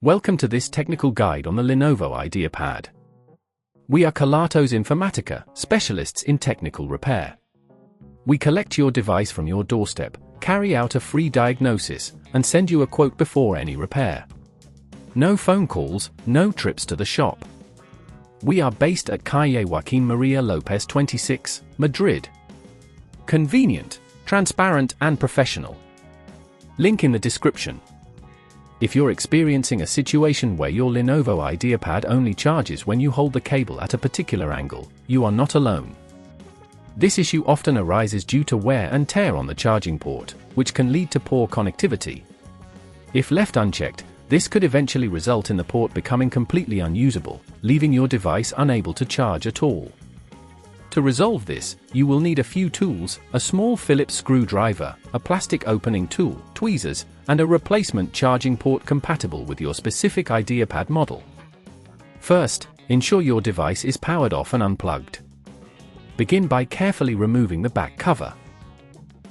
Welcome to this technical guide on the Lenovo Ideapad. We are Kelatos Informatica, specialists in technical repair. We collect your device from your doorstep, carry out a free diagnosis, and send you a quote before any repair. No phone calls, no trips to the shop. We are based at Calle Joaquín María López 26, Madrid. Convenient, transparent and professional. Link in the description. If you're experiencing a situation where your Lenovo Ideapad only charges when you hold the cable at a particular angle, you are not alone. This issue often arises due to wear and tear on the charging port, which can lead to poor connectivity. If left unchecked, this could eventually result in the port becoming completely unusable, leaving your device unable to charge at all. To resolve this, you will need a few tools: a small Phillips screwdriver, a plastic opening tool, tweezers, and a replacement charging port compatible with your specific Ideapad model. First, ensure your device is powered off and unplugged. Begin by carefully removing the back cover.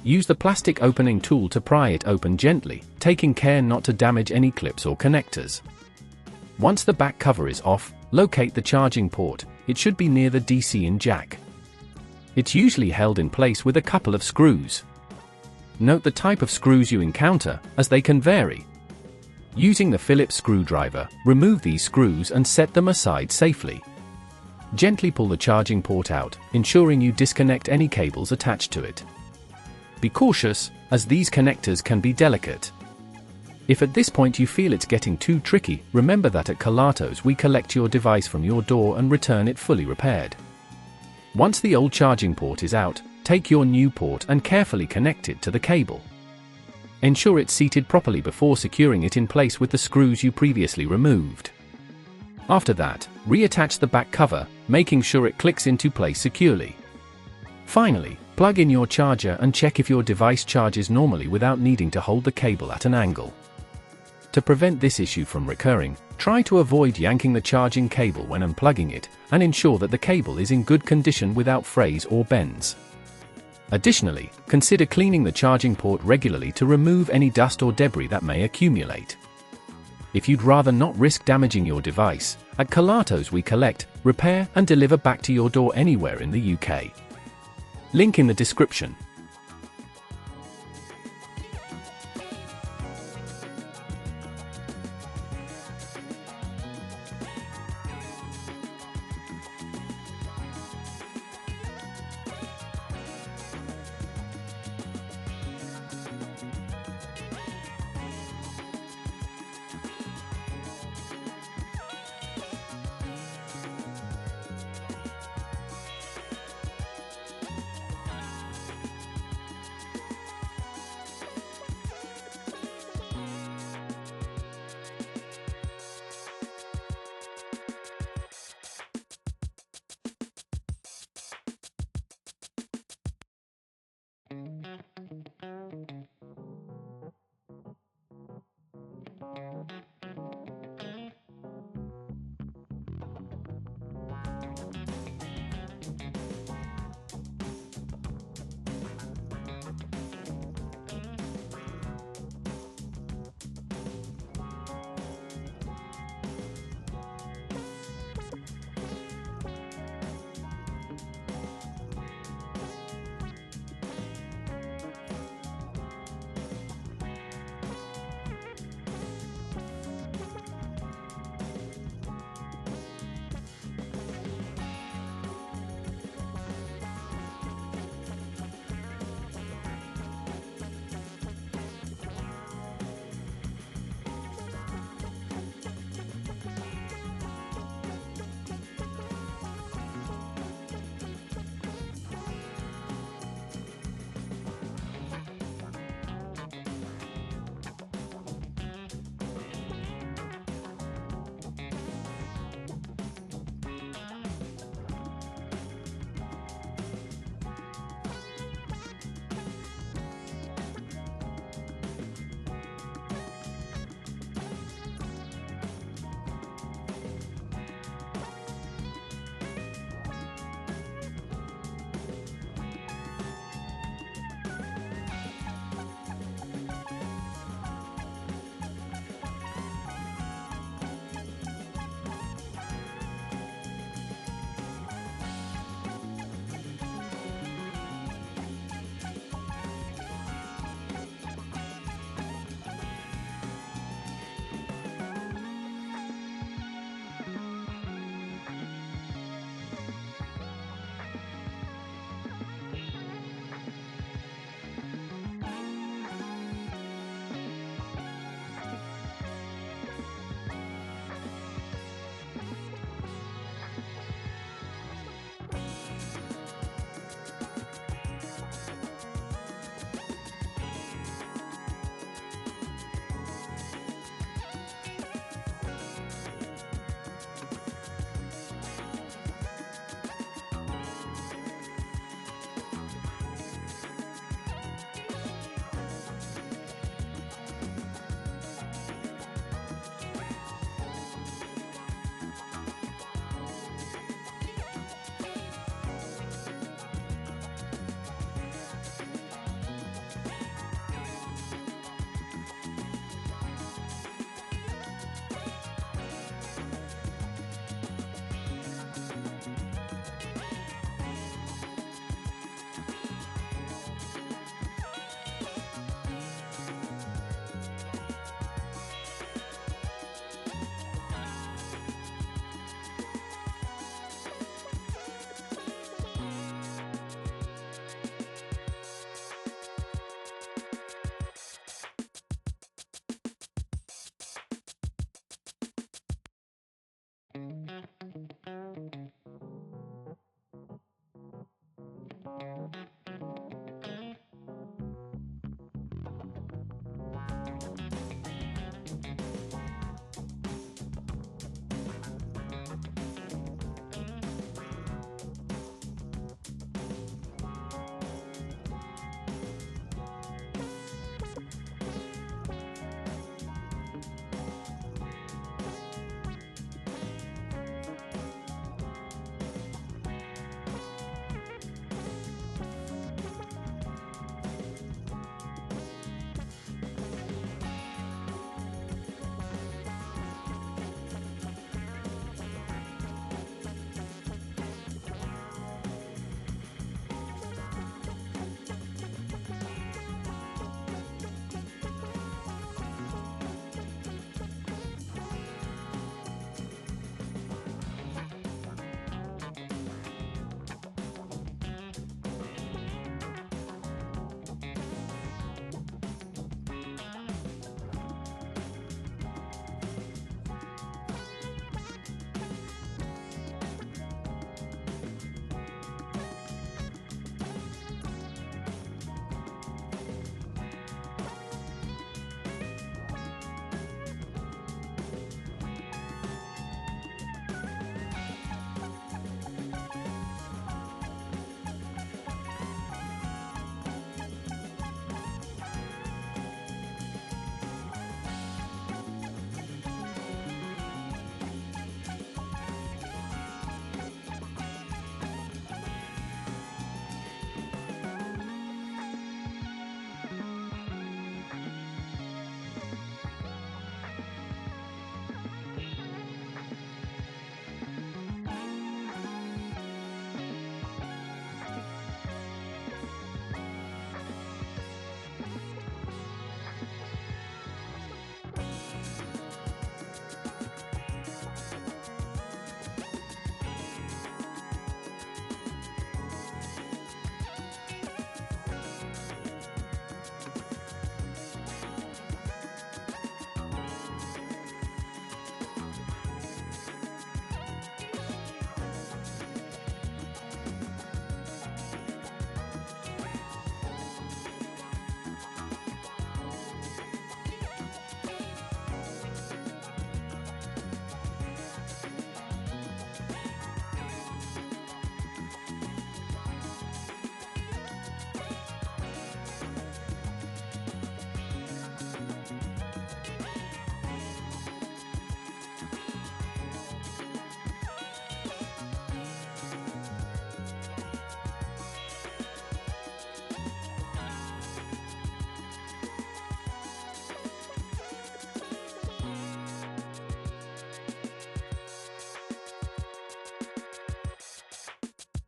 Use the plastic opening tool to pry it open gently, taking care not to damage any clips or connectors. Once the back cover is off, locate the charging port. It should be near the DC-in jack. It's usually held in place with a couple of screws. Note the type of screws you encounter, as they can vary. Using the Phillips screwdriver, remove these screws and set them aside safely. Gently pull the charging port out, ensuring you disconnect any cables attached to it. Be cautious, as these connectors can be delicate. If at this point you feel it's getting too tricky, remember that at Kelatos we collect your device from your door and return it fully repaired. Once the old charging port is out, take your new port and carefully connect it to the cable. Ensure it's seated properly before securing it in place with the screws you previously removed. After that, reattach the back cover, making sure it clicks into place securely. Finally, plug in your charger and check if your device charges normally without needing to hold the cable at an angle. To prevent this issue from recurring, try to avoid yanking the charging cable when unplugging it, and ensure that the cable is in good condition without frays or bends. Additionally, consider cleaning the charging port regularly to remove any dust or debris that may accumulate. If you'd rather not risk damaging your device, at Kelatos we collect, repair and deliver back to your door anywhere in the UK. Link in the description.